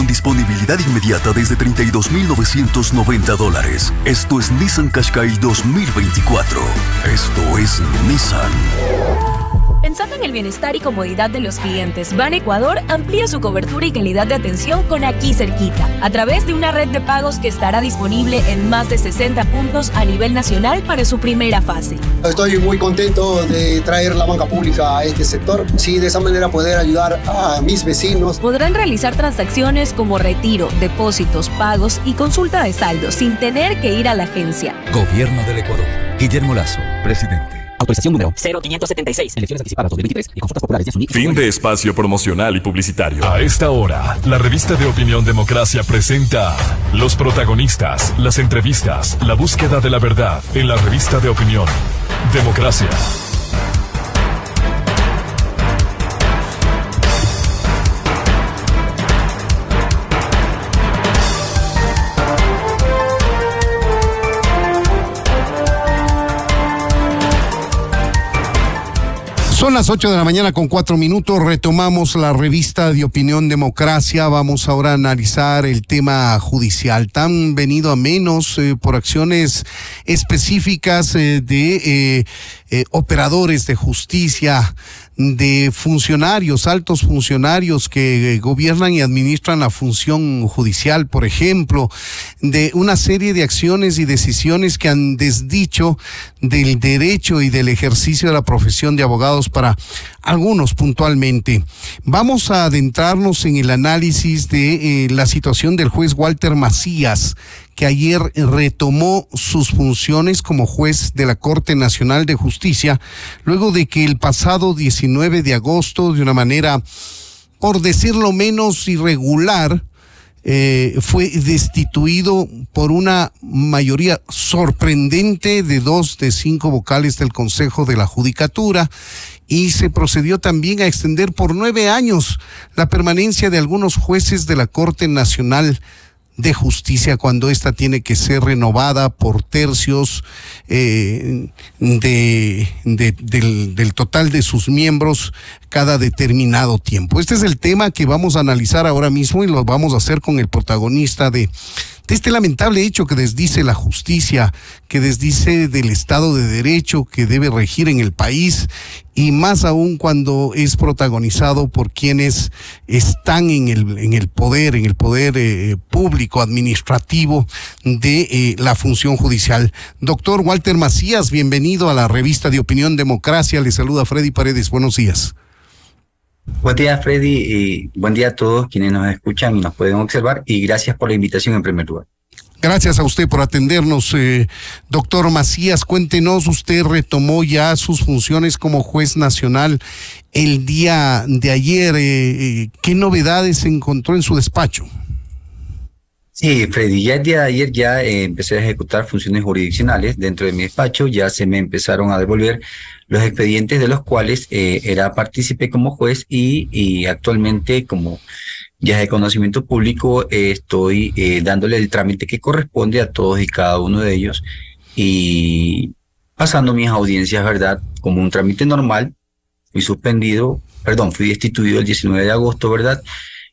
con disponibilidad inmediata desde $32,990. Esto es Nissan Qashqai 2024. Esto es Nissan. Pensando en el bienestar y comodidad de los clientes, Ban Ecuador amplía su cobertura y calidad de atención con Aquí Cerquita, a través de una red de pagos que estará disponible en más de 60 puntos a nivel nacional para su primera fase. Estoy muy contento de traer la banca pública a este sector, sí, de esa manera poder ayudar a mis vecinos. Podrán realizar transacciones como retiro, depósitos, pagos y consulta de saldos sin tener que ir a la agencia. Gobierno del Ecuador. Guillermo Lasso, presidente. Autorización número 0576. Elecciones anticipadas 2023 y consultas populares de Suní. Fin de espacio promocional y publicitario. A esta hora, la revista de opinión Democracia presenta los protagonistas, las entrevistas, la búsqueda de la verdad en la revista de opinión Democracia. Son las 8 de la mañana con 4 minutos, retomamos la revista de opinión Democracia. Vamos ahora a analizar el tema judicial, tan venido a menos por acciones específicas de operadores de justicia, de funcionarios, altos funcionarios que gobiernan y administran la función judicial, por ejemplo, de una serie de acciones y decisiones que han desdicho del derecho y del ejercicio de la profesión de abogados para algunos puntualmente. Vamos a adentrarnos en el análisis de la situación del juez Walter Macías, que ayer retomó sus funciones como juez de la Corte Nacional de Justicia, luego de que el pasado 19 de agosto, de una manera, por decirlo menos, irregular, fue destituido por una mayoría sorprendente de 2 de 5 vocales del Consejo de la Judicatura, y se procedió también a extender por 9 años la permanencia de algunos jueces de la Corte Nacional de Justicia cuando ésta tiene que ser renovada por tercios del total de sus miembros cada determinado tiempo. Este es el tema que vamos a analizar ahora mismo y lo vamos a hacer con el protagonista de este lamentable hecho que desdice la justicia, que desdice del Estado de Derecho que debe regir en el país, y más aún cuando es protagonizado por quienes están en el poder público, administrativo de la función judicial. Doctor Walter Macías, bienvenido a la revista de opinión Democracia. Le saluda Freddy Paredes. Buenos días. Buen día, Freddy, y buen día a todos quienes nos escuchan y nos pueden observar, y gracias por la invitación en primer lugar. Gracias a usted por atendernos, doctor Macías. Cuéntenos, usted retomó ya sus funciones como juez nacional el día de ayer. ¿Qué novedades encontró en su despacho? Sí, Freddy, ya el día de ayer ya empecé a ejecutar funciones jurisdiccionales dentro de mi despacho. Ya se me empezaron a devolver los expedientes de los cuales era partícipe como juez, y actualmente, como ya es de conocimiento público, estoy dándole el trámite que corresponde a todos y cada uno de ellos y pasando mis audiencias, ¿verdad? Como un trámite normal. Fui destituido el 19 de agosto, ¿verdad?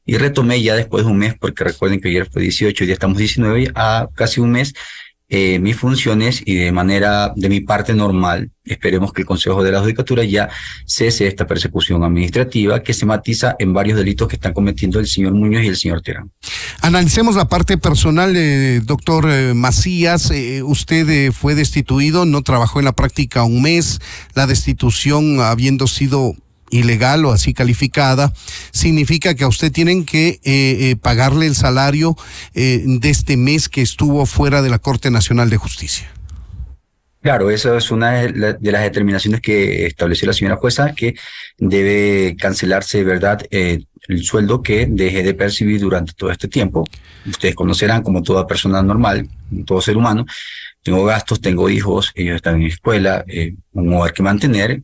Y retomé ya después de un mes, porque recuerden que ayer fue 18 y ya estamos 19, a casi un mes, mis funciones, y de mi parte normal. Esperemos que el Consejo de la Judicatura ya cese esta persecución administrativa que se matiza en varios delitos que están cometiendo el señor Muñoz y el señor Terán. Analicemos la parte personal, doctor Macías. Usted fue destituido, no trabajó en la práctica un mes. La destitución, habiendo sido ilegal o así calificada, significa que a usted tienen que pagarle el salario de este mes que estuvo fuera de la Corte Nacional de Justicia. Claro, eso es una de las determinaciones que estableció la señora jueza, que debe cancelarse, ¿verdad?, el sueldo que deje de percibir durante todo este tiempo. Ustedes conocerán, como toda persona normal, todo ser humano, tengo gastos, tengo hijos, ellos están en escuela, un hogar que mantener,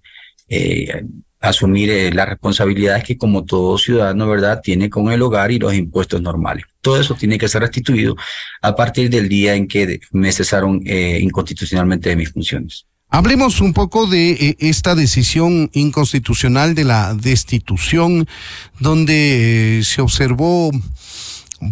asumir las responsabilidades que como todo ciudadano, ¿verdad?, tiene con el hogar y los impuestos normales. Todo eso tiene que ser restituido a partir del día en que me cesaron inconstitucionalmente de mis funciones. Hablemos un poco de esta decisión inconstitucional de la destitución, donde se observó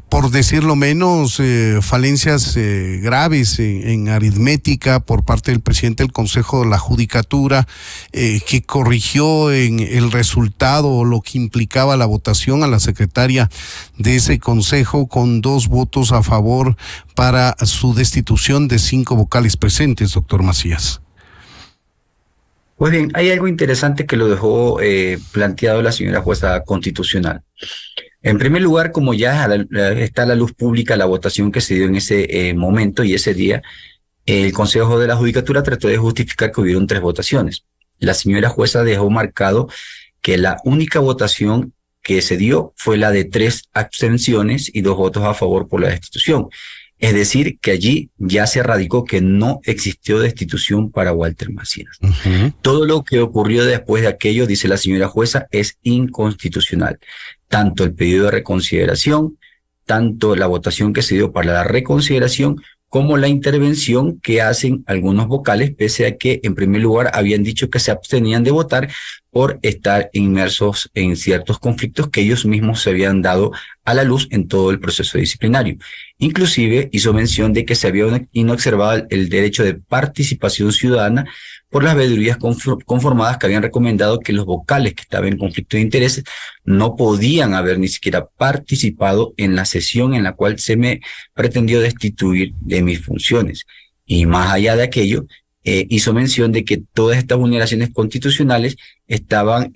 por decirlo menos, falencias graves en aritmética por parte del presidente del Consejo de la Judicatura, que corrigió en el resultado o lo que implicaba la votación a la secretaria de ese consejo con 2 votos a favor para su destitución de 5 vocales presentes, doctor Macías. Pues bien, hay algo interesante que lo dejó planteado la señora jueza constitucional. En primer lugar, como ya está a la luz pública la votación que se dio en ese momento y ese día, el Consejo de la Judicatura trató de justificar que hubieron 3 votaciones. La señora jueza dejó marcado que la única votación que se dio fue la de 3 abstenciones y 2 votos a favor por la destitución. Es decir, que allí ya se radicó que no existió destitución para Walter Macías. Todo lo que ocurrió después de aquello, dice la señora jueza, es inconstitucional. Tanto el pedido de reconsideración, tanto la votación que se dio para la reconsideración, como la intervención que hacen algunos vocales, pese a que en primer lugar habían dicho que se abstenían de votar por estar inmersos en ciertos conflictos que ellos mismos se habían dado a la luz en todo el proceso disciplinario. Inclusive hizo mención de que se había inobservado el derecho de participación ciudadana por las veedurías conformadas que habían recomendado que los vocales que estaban en conflicto de intereses no podían haber ni siquiera participado en la sesión en la cual se me pretendió destituir de mis funciones. Y más allá de aquello, hizo mención de que todas estas vulneraciones constitucionales estaban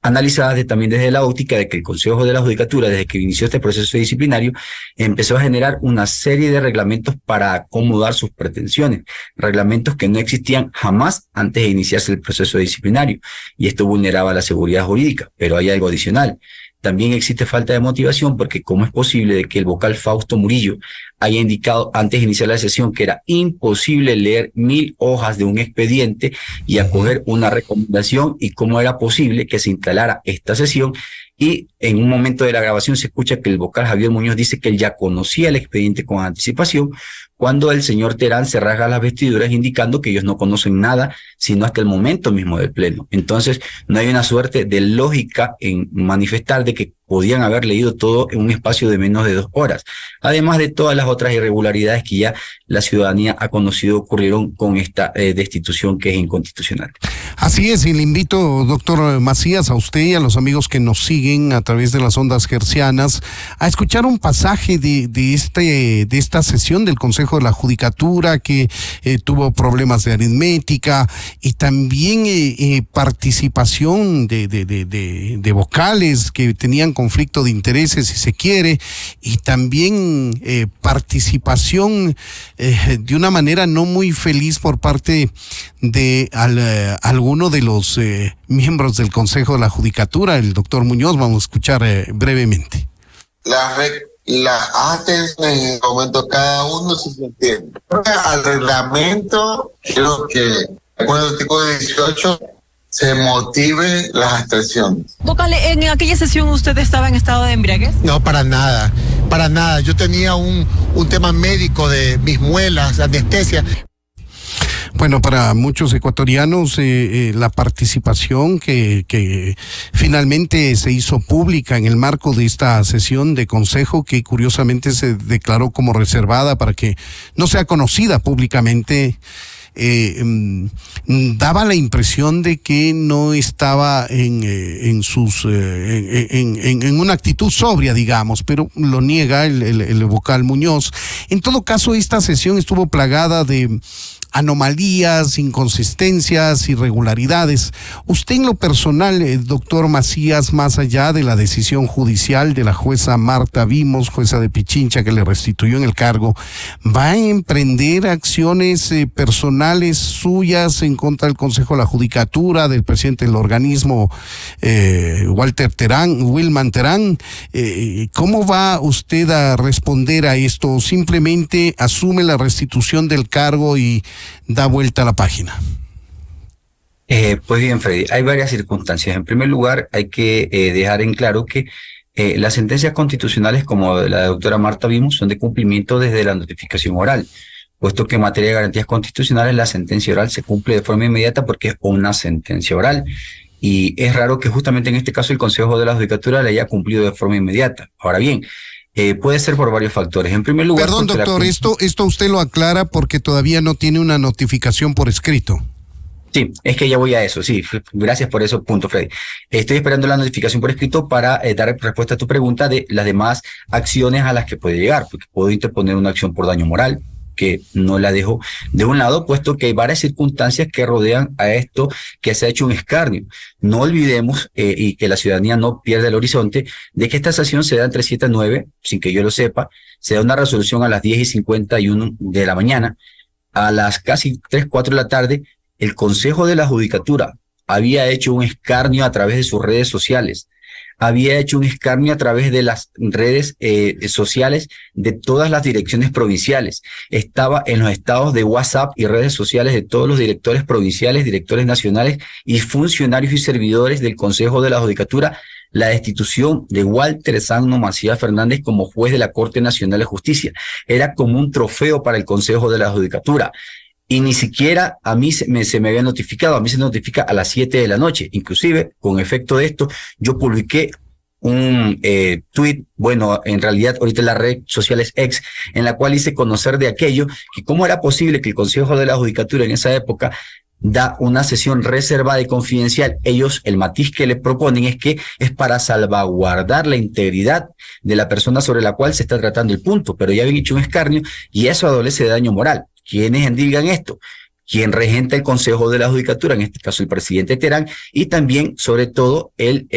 analizadas también desde la óptica de que el Consejo de la Judicatura, desde que inició este proceso disciplinario, empezó a generar una serie de reglamentos para acomodar sus pretensiones, reglamentos que no existían jamás antes de iniciarse el proceso disciplinario, y esto vulneraba la seguridad jurídica. Pero hay algo adicional. También existe falta de motivación porque ¿cómo es posible de que el vocal Fausto Murillo haya indicado antes de iniciar la sesión que era imposible leer 1000 hojas de un expediente y acoger una recomendación, y cómo era posible que se instalara esta sesión? Y en un momento de la grabación se escucha que el vocal Javier Muñoz dice que él ya conocía el expediente con anticipación, cuando el señor Terán se rasga las vestiduras indicando que ellos no conocen nada sino hasta el momento mismo del pleno. Entonces no hay una suerte de lógica en manifestar de que podían haber leído todo en un espacio de menos de 2 horas, además de todas las otras irregularidades que ya la ciudadanía ha conocido ocurrieron con esta destitución que es inconstitucional. Así es, y le invito, doctor Macías, a usted y a los amigos que nos siguen a través de las ondas hercianas a escuchar un pasaje de esta sesión del Consejo de la Judicatura que tuvo problemas de aritmética y también participación de vocales que tenían conflicto de intereses, si se quiere, y también participación de una manera no muy feliz por parte de alguno de los miembros del Consejo de la Judicatura, el doctor Muñoz. Vamos a escuchar brevemente. Las atenciones en el momento cada uno se entiende. Al reglamento, creo que de acuerdo al artículo 18 se motive las abstenciones. Vocal, ¿en aquella sesión usted estaba en estado de embriaguez? No, para nada, para nada. Yo tenía un tema médico de mis muelas, anestesia. Bueno, para muchos ecuatorianos la participación que finalmente se hizo pública en el marco de esta sesión de consejo, que curiosamente se declaró como reservada para que no sea conocida públicamente, daba la impresión de que no estaba en una actitud sobria, digamos, pero lo niega el vocal Muñoz. En todo caso, esta sesión estuvo plagada de anomalías, inconsistencias, irregularidades. Usted en lo personal, doctor Macías, más allá de la decisión judicial de la jueza Marta Vimos, jueza de Pichincha, que le restituyó en el cargo, ¿va a emprender acciones personales suyas en contra del Consejo de la Judicatura, del presidente del organismo, Wilman Terán? ¿Cómo va usted a responder a esto? ¿Simplemente asume la restitución del cargo y da vuelta a la página? Pues bien, Freddy, hay varias circunstancias. En primer lugar, hay que dejar en claro que las sentencias constitucionales como la doctora Marta Vimos son de cumplimiento desde la notificación oral, puesto que en materia de garantías constitucionales la sentencia oral se cumple de forma inmediata porque es una sentencia oral. Y es raro que justamente en este caso el Consejo de la Judicatura la haya cumplido de forma inmediata. Ahora bien, Puede ser por varios factores. En primer lugar... Perdón, doctor, esto usted lo aclara porque todavía no tiene una notificación por escrito. Sí, es que ya voy a eso, sí, gracias por eso, punto, Freddy. Estoy esperando la notificación por escrito para dar respuesta a tu pregunta de las demás acciones a las que puede llegar, porque puedo interponer una acción por daño moral, que no la dejo de un lado, puesto que hay varias circunstancias que rodean a esto que se ha hecho un escarnio. No olvidemos, y que la ciudadanía no pierda el horizonte, de que esta sesión se da entre 7 a 9, sin que yo lo sepa, se da una resolución a las 10:51 de la mañana, a las casi 3, 4 de la tarde, el Consejo de la Judicatura había hecho un escarnio a través de sus redes sociales, había hecho un escarnio a través de las redes sociales de todas las direcciones provinciales, estaba en los estados de WhatsApp y redes sociales de todos los directores provinciales, directores nacionales y funcionarios y servidores del Consejo de la Judicatura, la destitución de Walter Sagno Macías Fernández como juez de la Corte Nacional de Justicia. Era como un trofeo para el Consejo de la Judicatura. Y ni siquiera a mí se me había notificado, a mí se notifica a las 7 de la noche. Inclusive, con efecto de esto, yo publiqué un tweet, bueno, en realidad ahorita la red social es X, en la cual hice conocer de aquello, que cómo era posible que el Consejo de la Judicatura en esa época da una sesión reservada y confidencial. Ellos, el matiz que le proponen es que es para salvaguardar la integridad de la persona sobre la cual se está tratando el punto, pero ya habían hecho un escarnio y eso adolece de daño moral. ¿Quiénes endilgan esto? Quien regenta el Consejo de la Judicatura, en este caso el presidente Terán, y también, sobre todo, el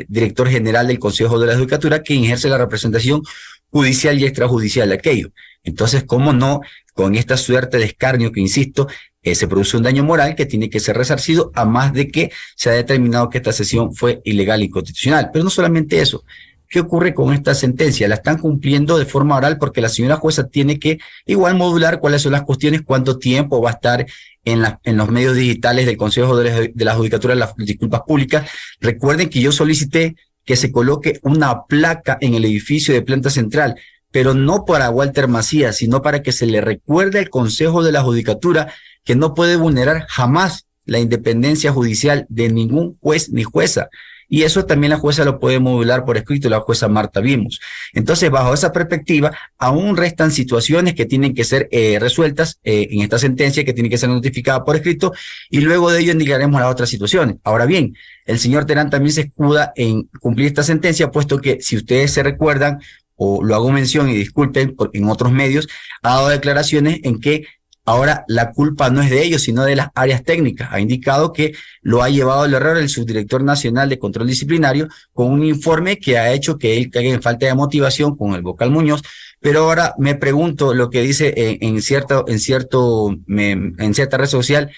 director general del Consejo de la Judicatura, quien ejerce la representación judicial y extrajudicial de aquello. Entonces, ¿cómo no, con esta suerte de escarnio que, insisto, se produce un daño moral que tiene que ser resarcido, a más de que se ha determinado que esta sesión fue ilegal e inconstitucional? Pero no solamente eso. ¿Qué ocurre con esta sentencia? La están cumpliendo de forma oral porque la señora jueza tiene que igual modular cuáles son las cuestiones, cuánto tiempo va a estar en los medios digitales del Consejo de la Judicatura, las disculpas públicas. Recuerden que yo solicité que se coloque una placa en el edificio de planta central, pero no para Walter Macías, sino para que se le recuerde al Consejo de la Judicatura que no puede vulnerar jamás la independencia judicial de ningún juez ni jueza. Y eso también la jueza lo puede modular por escrito, la jueza Marta Vimos. Entonces, bajo esa perspectiva, aún restan situaciones que tienen que ser resueltas en esta sentencia, que tienen que ser notificadas por escrito, y luego de ello indicaremos las otras situaciones. Ahora bien, el señor Terán también se escuda en cumplir esta sentencia, puesto que, si ustedes se recuerdan, o lo hago mención y disculpen, en otros medios, ha dado declaraciones en que ahora la culpa no es de ellos, sino de las áreas técnicas. Ha indicado que lo ha llevado al error el subdirector nacional de control disciplinario con un informe que ha hecho que él caiga en falta de motivación con el vocal Muñoz. Pero ahora me pregunto lo que dice en cierta red social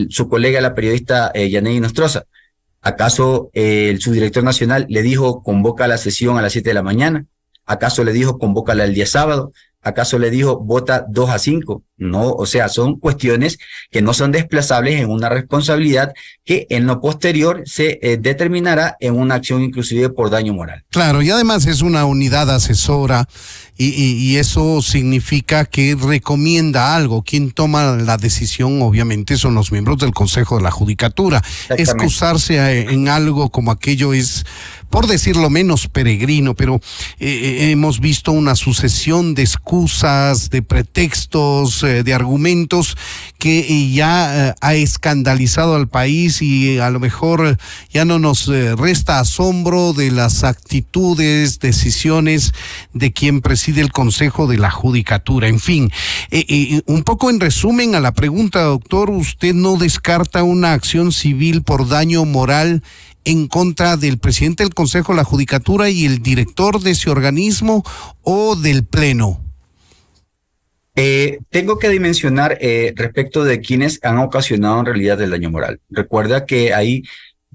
su colega, la periodista Yanei Nostroza. ¿Acaso el subdirector nacional le dijo convoca la sesión a las 7 de la mañana? ¿Acaso le dijo convócala el día sábado? ¿Acaso le dijo vota 2 a 5? No, o sea, son cuestiones que no son desplazables en una responsabilidad que en lo posterior se determinará en una acción inclusive por daño moral. Claro, y además es una unidad asesora y eso significa que recomienda algo. Quien toma la decisión obviamente son los miembros del Consejo de la Judicatura. Excusarse en algo como aquello es, por decirlo menos, peregrino, pero hemos visto una sucesión de excusas, de pretextos, de argumentos que ya ha escandalizado al país y a lo mejor ya no nos resta asombro de las actitudes, decisiones de quien preside el Consejo de la Judicatura. En fin, un poco en resumen a la pregunta, doctor, ¿usted no descarta una acción civil por daño moral en contra del presidente del Consejo de la Judicatura y el director de ese organismo o del Pleno? Tengo que dimensionar respecto de quienes han ocasionado en realidad el daño moral. Recuerda que ahí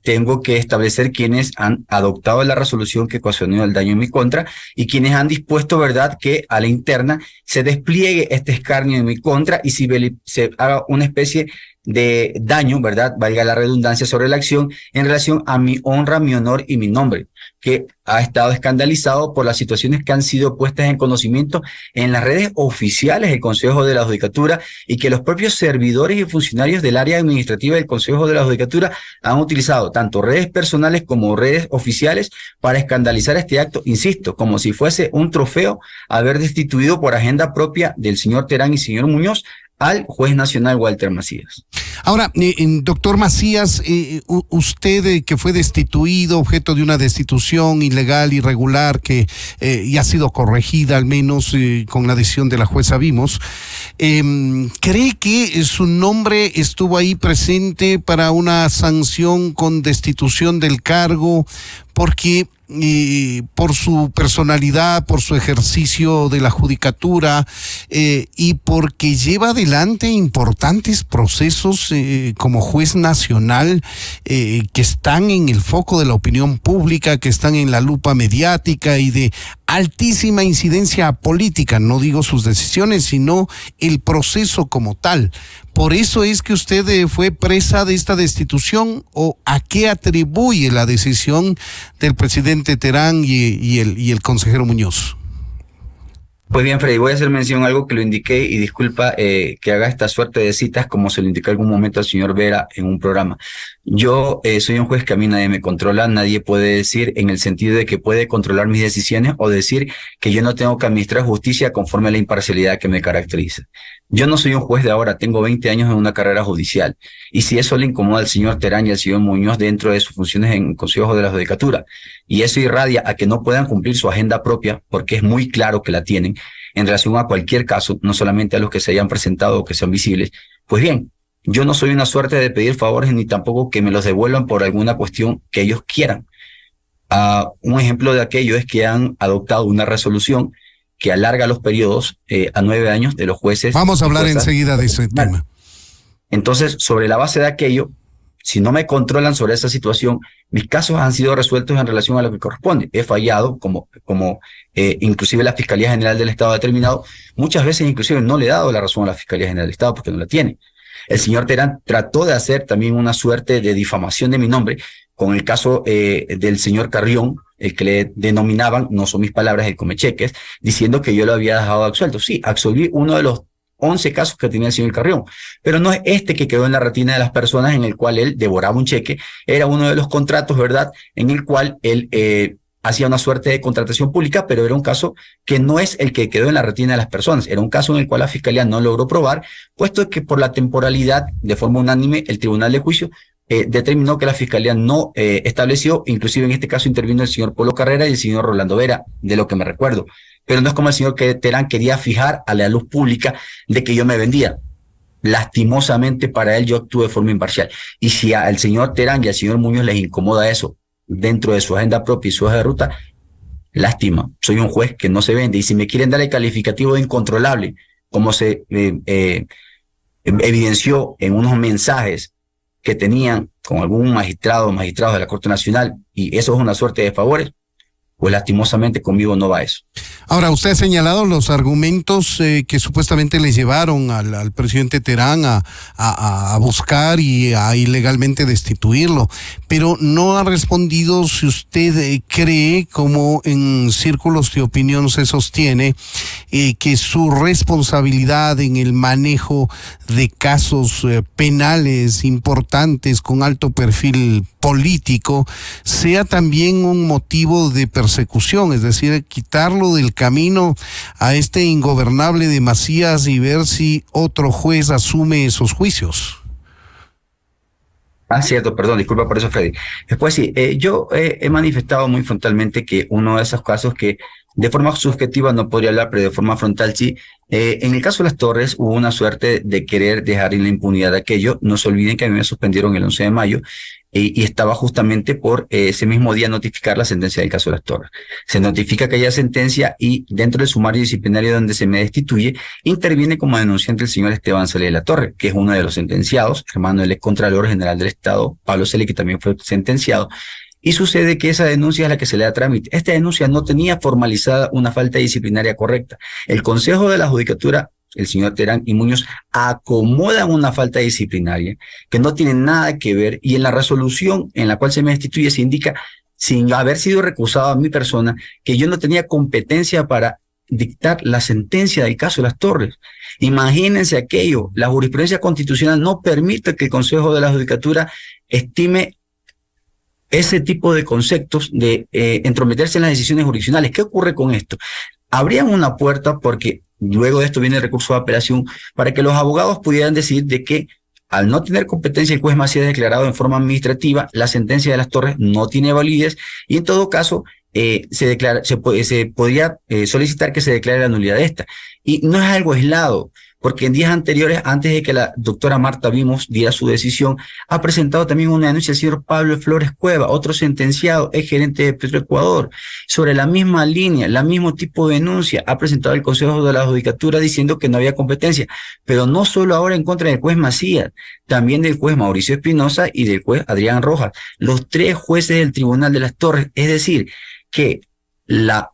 tengo que establecer quienes han adoptado la resolución que ocasionó el daño en mi contra y quienes han dispuesto, verdad, que a la interna se despliegue este escarnio en mi contra y se haga una especie de daño, ¿verdad? Valga la redundancia, sobre la acción en relación a mi honra, mi honor y mi nombre, que ha estado escandalizado por las situaciones que han sido puestas en conocimiento en las redes oficiales del Consejo de la Judicatura y que los propios servidores y funcionarios del área administrativa del Consejo de la Judicatura han utilizado tanto redes personales como redes oficiales para escandalizar este acto, insisto, como si fuese un trofeo haber destituido por agenda propia del señor Terán y señor Muñoz al juez nacional Walter Macías. Ahora, doctor Macías, usted que fue destituido, objeto de una destitución ilegal, irregular, que ya ha sido corregida al menos con la decisión de la jueza Vimos, ¿cree que su nombre estuvo ahí presente para una sanción con destitución del cargo? Porque por su personalidad, por su ejercicio de la judicatura y porque lleva adelante importantes procesos como juez nacional que están en el foco de la opinión pública, que están en la lupa mediática y de altísima incidencia política, no digo sus decisiones, sino el proceso como tal. ¿Por eso es que usted fue presa de esta destitución o a qué atribuye la decisión del presidente Terán y el consejero Muñoz? Pues bien, Freddy, voy a hacer mención a algo que lo indiqué y disculpa que haga esta suerte de citas como se lo indiqué en algún momento al señor Vera en un programa. Yo soy un juez que a mí nadie me controla, nadie puede decir en el sentido de que puede controlar mis decisiones o decir que yo no tengo que administrar justicia conforme a la imparcialidad que me caracteriza. Yo no soy un juez de ahora, tengo 20 años en una carrera judicial. Y si eso le incomoda al señor Terán y al señor Muñoz dentro de sus funciones en el Consejo de la Judicatura, y eso irradia a que no puedan cumplir su agenda propia, porque es muy claro que la tienen, en relación a cualquier caso, no solamente a los que se hayan presentado o que sean visibles, pues bien, yo no soy una suerte de pedir favores ni tampoco que me los devuelvan por alguna cuestión que ellos quieran. Un ejemplo de aquello es que han adoptado una resolución que alarga los periodos a 9 años de los jueces. Vamos a hablar enseguida de ese tema. Entonces, sobre la base de aquello, si no me controlan sobre esa situación, mis casos han sido resueltos en relación a lo que corresponde. He fallado, como inclusive la Fiscalía General del Estado ha determinado, muchas veces inclusive no le he dado la razón a la Fiscalía General del Estado porque no la tiene. El señor Terán trató de hacer también una suerte de difamación de mi nombre con el caso del señor Carrión, el que le denominaban, no son mis palabras, el comecheques, diciendo que yo lo había dejado absuelto. Sí, absolví uno de los 11 casos que tenía el señor Carrión, pero no es este que quedó en la retina de las personas en el cual él devoraba un cheque, era uno de los contratos, ¿verdad?, en el cual él hacía una suerte de contratación pública, pero era un caso que no es el que quedó en la retina de las personas, era un caso en el cual la Fiscalía no logró probar, puesto que por la temporalidad, de forma unánime, el Tribunal de Juicio determinó que la Fiscalía no estableció, inclusive en este caso intervino el señor Polo Carrera y el señor Rolando Vera, de lo que me recuerdo. Pero no es como el señor Terán quería fijar a la luz pública de que yo me vendía. Lastimosamente para él yo actúo de forma imparcial. Y si al señor Terán y al señor Muñoz les incomoda eso dentro de su agenda propia y su hoja de ruta, lástima. Soy un juez que no se vende. Y si me quieren dar el calificativo de incontrolable, como se evidenció en unos mensajes que tenían con algún magistrados de la Corte Nacional, y eso es una suerte de favores, pues lastimosamente conmigo no va eso. Ahora, usted ha señalado los argumentos que supuestamente le llevaron al presidente Terán a buscar y a ilegalmente destituirlo, pero no ha respondido si usted cree, como en círculos de opinión se sostiene, que su responsabilidad en el manejo de casos penales importantes con alto perfil político sea también un motivo de persecución, es decir, quitarlo del camino a este ingobernable de Macías y ver si otro juez asume esos juicios. Cierto, perdón, disculpa por eso, Freddy. Después sí, yo he manifestado muy frontalmente que uno de esos casos que de forma subjetiva no podría hablar, pero de forma frontal sí. En el caso de Las Torres hubo una suerte de querer dejar en la impunidad aquello. No se olviden que a mí me suspendieron el 11 de mayo y estaba justamente por ese mismo día notificar la sentencia del caso de Las Torres. Se notifica aquella sentencia y dentro del sumario disciplinario donde se me destituye, interviene como denunciante el señor Esteban Cele de la Torre, que es uno de los sentenciados, hermano del excontralor general del Estado, Pablo Cele, que también fue sentenciado. Y sucede que esa denuncia es la que se le da trámite. Esta denuncia no tenía formalizada una falta disciplinaria correcta. El Consejo de la Judicatura el señor Terán y Muñoz, acomodan una falta disciplinaria que no tiene nada que ver, y en la resolución en la cual se me destituye se indica, sin haber sido recusado a mi persona, que yo no tenía competencia para dictar la sentencia del caso de Las Torres. Imagínense aquello, la jurisprudencia constitucional no permite que el Consejo de la Judicatura estime ese tipo de conceptos de entrometerse en las decisiones jurisdiccionales. ¿Qué ocurre con esto? Abrían una puerta, porque luego de esto viene el recurso de apelación, para que los abogados pudieran decir de que al no tener competencia el juez Macías declarado en forma administrativa, la sentencia de Las Torres no tiene validez, y en todo caso se podría solicitar que se declare la nulidad de esta. Y no es algo aislado, porque en días anteriores, antes de que la doctora Marta Vimos diera su decisión, ha presentado también una denuncia el señor Pablo Flores Cueva, otro sentenciado, ex gerente de Petroecuador, sobre la misma línea, el mismo tipo de denuncia, ha presentado el Consejo de la Judicatura diciendo que no había competencia, pero no solo ahora en contra del juez Macías, también del juez Mauricio Espinosa y del juez Adrián Rojas, los 3 jueces del Tribunal de Las Torres. Es decir, que la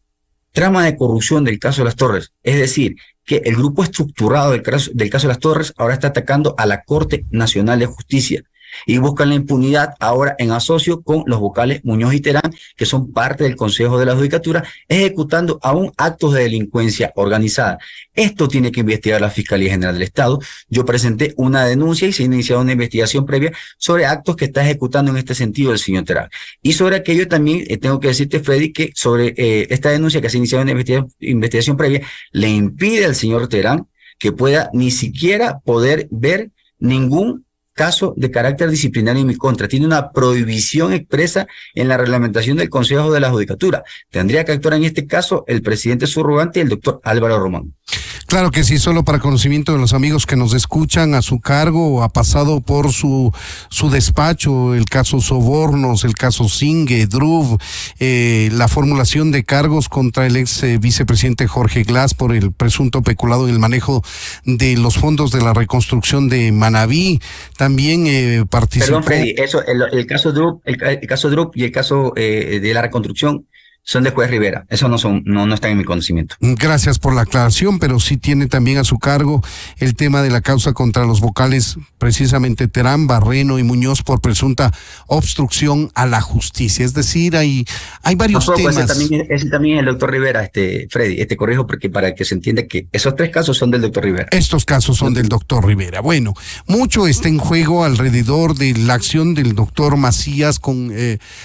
trama de corrupción del caso de Las Torres, es decir, que el grupo estructurado del caso de Las Torres ahora está atacando a la Corte Nacional de Justicia y buscan la impunidad ahora en asocio con los vocales Muñoz y Terán, que son parte del Consejo de la Judicatura, ejecutando aún actos de delincuencia organizada. Esto tiene que investigar la Fiscalía General del Estado. Yo presenté una denuncia y se ha iniciado una investigación previa sobre actos que está ejecutando en este sentido el señor Terán. Y sobre aquello también tengo que decirte, Freddy, que sobre esta denuncia que se ha iniciado una investigación previa, le impide al señor Terán que pueda ni siquiera poder ver ningún caso de carácter disciplinario en mi contra. Tiene una prohibición expresa en la reglamentación del Consejo de la Judicatura. Tendría que actuar en este caso el presidente subrogante, el doctor Álvaro Román. Claro que sí, solo para conocimiento de los amigos que nos escuchan, a su cargo ha pasado por su despacho el caso Sobornos, el caso Singue, Druv, la formulación de cargos contra el ex vicepresidente Jorge Glass por el presunto peculado en el manejo de los fondos de la reconstrucción de Manabí. También participó. Perdón, Freddy, eso, el caso Druv, el caso Druv y el caso de la reconstrucción son de juez Rivera, eso no están en mi conocimiento. Gracias por la aclaración, pero sí tiene también a su cargo el tema de la causa contra los vocales, precisamente Terán, Barreno y Muñoz, por presunta obstrucción a la justicia. Es decir, hay varios temas. Ese también es el doctor Rivera, Freddy, corrijo porque para que se entienda que esos 3 casos son del doctor Rivera. Estos casos son del doctor Rivera. Bueno, mucho está en juego alrededor de la acción del doctor Macías con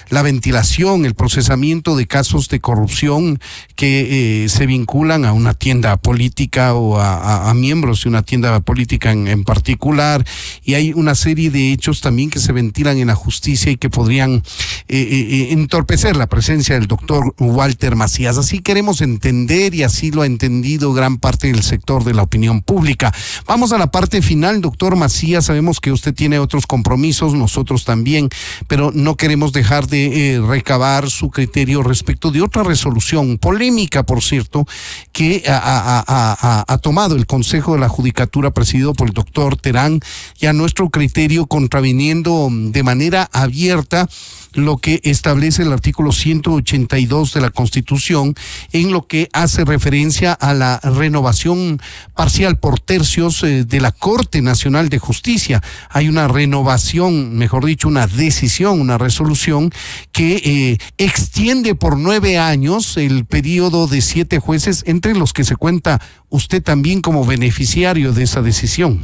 la ventilación, el procesamiento de casos de corrupción que se vinculan a una tienda política o a miembros de una tienda política en particular, y hay una serie de hechos también que se ventilan en la justicia y que podrían entorpecer la presencia del doctor Walter Macías. Así queremos entender, y así lo ha entendido gran parte del sector de la opinión pública. Vamos a la parte final, doctor Macías. Sabemos que usted tiene otros compromisos, nosotros también, pero no queremos dejar de recabar su criterio respecto de otra resolución polémica, por cierto, que ha tomado el Consejo de la Judicatura presidido por el doctor Terán, y a nuestro criterio contraviniendo de manera abierta lo que establece el artículo 182 de la Constitución en lo que hace referencia a la renovación parcial por tercios de la Corte Nacional de Justicia. Hay una renovación, mejor dicho, una decisión, una resolución que extiende por 9 años el periodo de 7 jueces, entre los que se cuenta usted también como beneficiario de esa decisión.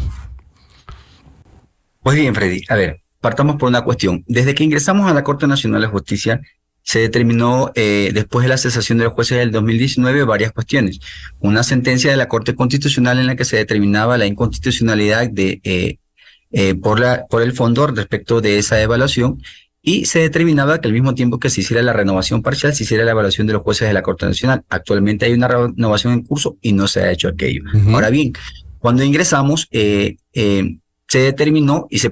Pues bien, Freddy, a ver, partamos por una cuestión. Desde que ingresamos a la Corte Nacional de Justicia, se determinó, después de la cesación de los jueces del 2019, varias cuestiones. Una sentencia de la Corte Constitucional en la que se determinaba la inconstitucionalidad por el fondo respecto de esa evaluación, y se determinaba que al mismo tiempo que se hiciera la renovación parcial, se hiciera la evaluación de los jueces de la Corte Nacional. Actualmente hay una renovación en curso y no se ha hecho aquello. Ahora bien, cuando ingresamos, se determinó y se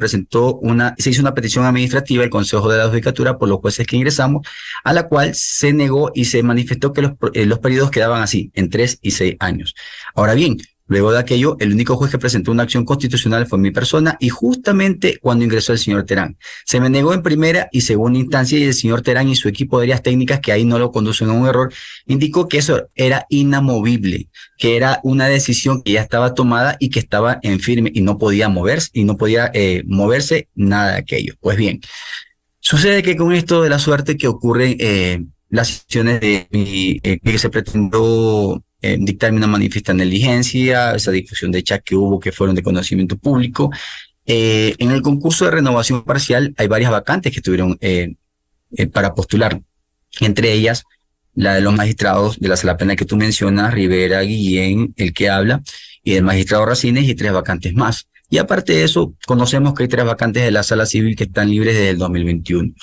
hizo una petición administrativa al Consejo de la Judicatura por los jueces que ingresamos, a la cual se negó y se manifestó que los periodos quedaban así, en 3 y 6 años. Ahora bien, Luego de aquello, el único juez que presentó una acción constitucional fue mi persona, y justamente cuando ingresó el señor Terán. Se me negó en primera y segunda instancia, y el señor Terán y su equipo de áreas técnicas, que ahí no lo conducen a un error, indicó que eso era inamovible, que era una decisión que ya estaba tomada y que estaba en firme y no podía moverse, moverse nada de aquello. Pues bien, sucede que con esto de la suerte que ocurren las acciones que se pretendió dictarme una manifiesta negligencia, esa difusión de chats que hubo que fueron de conocimiento público. En el concurso de renovación parcial hay varias vacantes que estuvieron para postular, entre ellas la de los magistrados de la sala penal que tú mencionas, Rivera, Guillén, el que habla, y del magistrado Racines, y 3 vacantes más. Y aparte de eso, conocemos que hay 3 vacantes de la sala civil que están libres desde el 2021.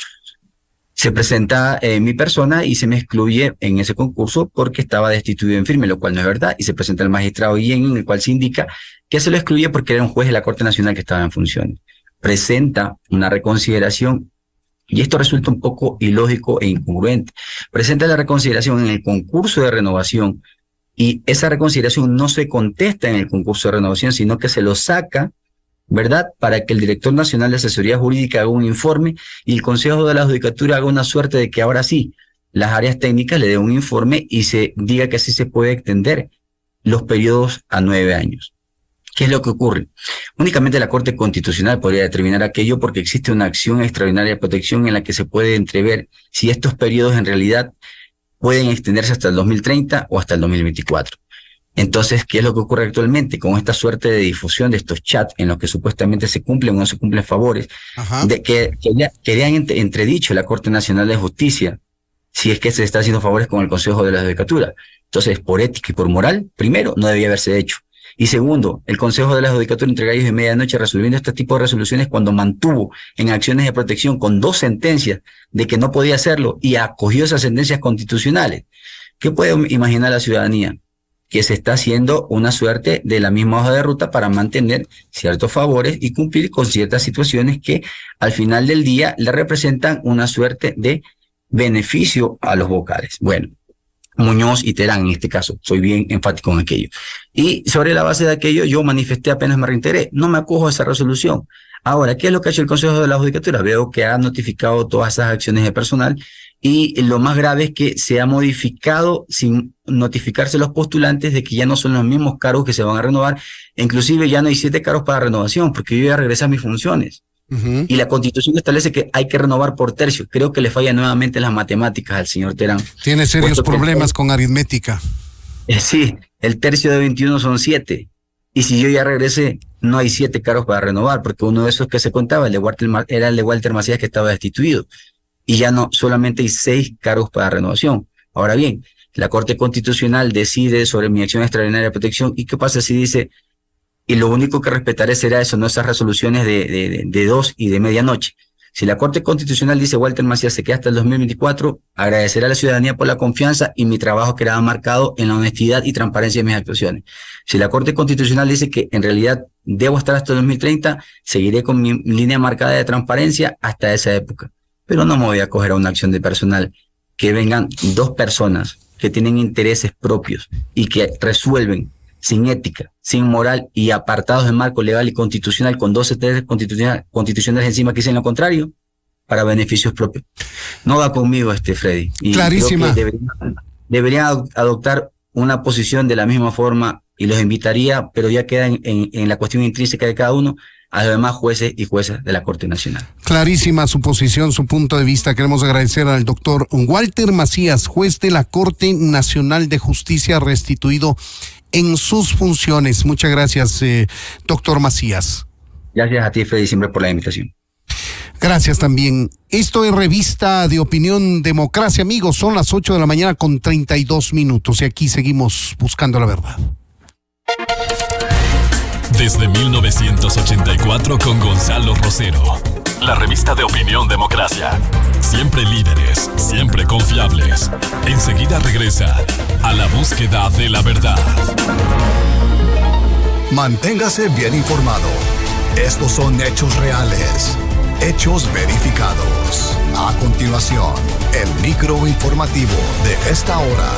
Se presenta mi persona y se me excluye en ese concurso porque estaba destituido en firme, lo cual no es verdad, y se presenta el magistrado Guillén, en el cual se indica que se lo excluye porque era un juez de la Corte Nacional que estaba en funciones. Presenta una reconsideración, y esto resulta un poco ilógico e incongruente. Presenta la reconsideración en el concurso de renovación, y esa reconsideración no se contesta en el concurso de renovación, sino que se lo saca, ¿verdad?, para que el director nacional de asesoría jurídica haga un informe y el Consejo de la Judicatura haga una suerte de que ahora sí las áreas técnicas le den un informe y se diga que así se puede extender los periodos a 9 años. ¿Qué es lo que ocurre? Únicamente la Corte Constitucional podría determinar aquello, porque existe una acción extraordinaria de protección en la que se puede entrever si estos periodos en realidad pueden extenderse hasta el 2030 o hasta el 2024. Entonces, ¿qué es lo que ocurre actualmente? Con esta suerte de difusión de estos chats en los que supuestamente se cumplen o no se cumplen favores, de que querían entredicho la Corte Nacional de Justicia si es que se está haciendo favores con el Consejo de la Judicatura. Entonces, por ética y por moral, primero, no debía haberse hecho. Y segundo, el Consejo de la Judicatura entre gallos y medianoche resolviendo este tipo de resoluciones cuando mantuvo en acciones de protección con 2 sentencias de que no podía hacerlo y acogió esas sentencias constitucionales. ¿Qué puede imaginar la ciudadanía? Que se está haciendo una suerte de la misma hoja de ruta para mantener ciertos favores y cumplir con ciertas situaciones que al final del día le representan una suerte de beneficio a los vocales. Bueno, Muñoz y Terán en este caso, soy bien enfático en aquello. Y sobre la base de aquello yo manifesté apenas me reintegré, no me acojo a esa resolución. Ahora, ¿qué es lo que ha hecho el Consejo de la Judicatura? Veo que ha notificado todas esas acciones de personal, y lo más grave es que se ha modificado sin notificarse a los postulantes de que ya no son los mismos cargos que se van a renovar. Inclusive ya no hay 7 cargos para renovación, porque yo ya regresé a mis funciones. Y la Constitución establece que hay que renovar por tercio. Creo que le falla nuevamente las matemáticas al señor Terán. Tiene serios problemas con aritmética. Sí, el tercio de 21 son 7. Y si yo ya regresé, no hay 7 cargos para renovar, porque uno de esos que se contaba, era el de Walter Macías, que estaba destituido. Y ya no, solamente hay 6 cargos para renovación. Ahora bien, la Corte Constitucional decide sobre mi acción extraordinaria de protección. ¿Y qué pasa si dice, y lo único que respetaré será eso, no esas resoluciones de 2 y de medianoche? Si la Corte Constitucional dice Walter Macías se queda hasta el 2024, agradeceré a la ciudadanía por la confianza y mi trabajo quedará marcado en la honestidad y transparencia de mis actuaciones. Si la Corte Constitucional dice que en realidad debo estar hasta el 2030, seguiré con mi línea marcada de transparencia hasta esa época. Pero no me voy a acoger a una acción de personal, que vengan 2 personas que tienen intereses propios y que resuelven sin ética, sin moral y apartados del marco legal y constitucional con 12 sentencias constitucionales encima que dicen lo contrario para beneficios propios. No va conmigo Freddy. Y clarísima. Creo que deberían adoptar una posición de la misma forma, y los invitaría, pero ya queda en la cuestión intrínseca de cada uno, a los demás jueces y juezas de la Corte Nacional. Clarísima su posición, su punto de vista. Queremos agradecer al doctor Walter Macías, juez de la Corte Nacional de Justicia, restituido en sus funciones. Muchas gracias, doctor Macías. Gracias a ti, Freddy, siempre por la invitación. Gracias también. Esto es Revista de Opinión Democracia, amigos. Son las 8 de la mañana con 32 minutos y aquí seguimos buscando la verdad. Desde 1984 con Gonzalo Rosero. La revista de Opinión Democracia. Siempre líderes, siempre confiables. Enseguida regresa a la búsqueda de la verdad. Manténgase bien informado. Estos son hechos reales, hechos verificados. A continuación, el micro informativo de esta hora.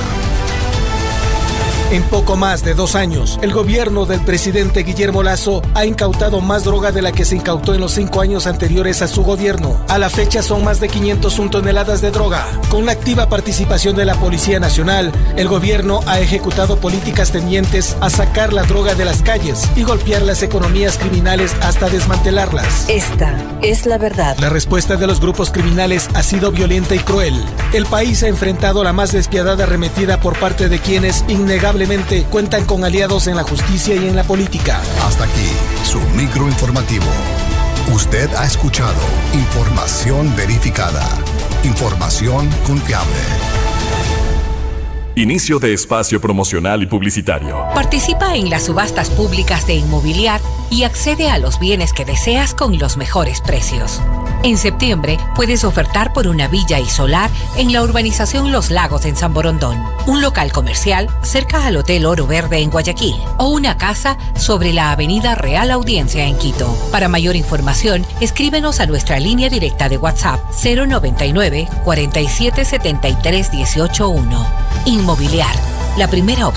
En poco más de 2 años, el gobierno del presidente Guillermo Lasso ha incautado más droga de la que se incautó en los 5 años anteriores a su gobierno. A la fecha son más de 501 toneladas de droga. Con la activa participación de la Policía Nacional, el gobierno ha ejecutado políticas tendientes a sacar la droga de las calles y golpear las economías criminales hasta desmantelarlas. Esta es la verdad. La respuesta de los grupos criminales ha sido violenta y cruel. El país ha enfrentado la más despiadada arremetida por parte de quienes innegablemente cuentan con aliados en la justicia y en la política. Hasta aquí, su microinformativo. Usted ha escuchado información verificada, información confiable. Inicio de espacio promocional y publicitario. Participa en las subastas públicas de Inmobiliar y accede a los bienes que deseas con los mejores precios. En septiembre puedes ofertar por una villa y solar en la urbanización Los Lagos en San Borondón, un local comercial cerca al Hotel Oro Verde en Guayaquil o una casa sobre la Avenida Real Audiencia en Quito. Para mayor información, escríbenos a nuestra línea directa de WhatsApp 099 47 73 181. Inmobiliar, la primera opción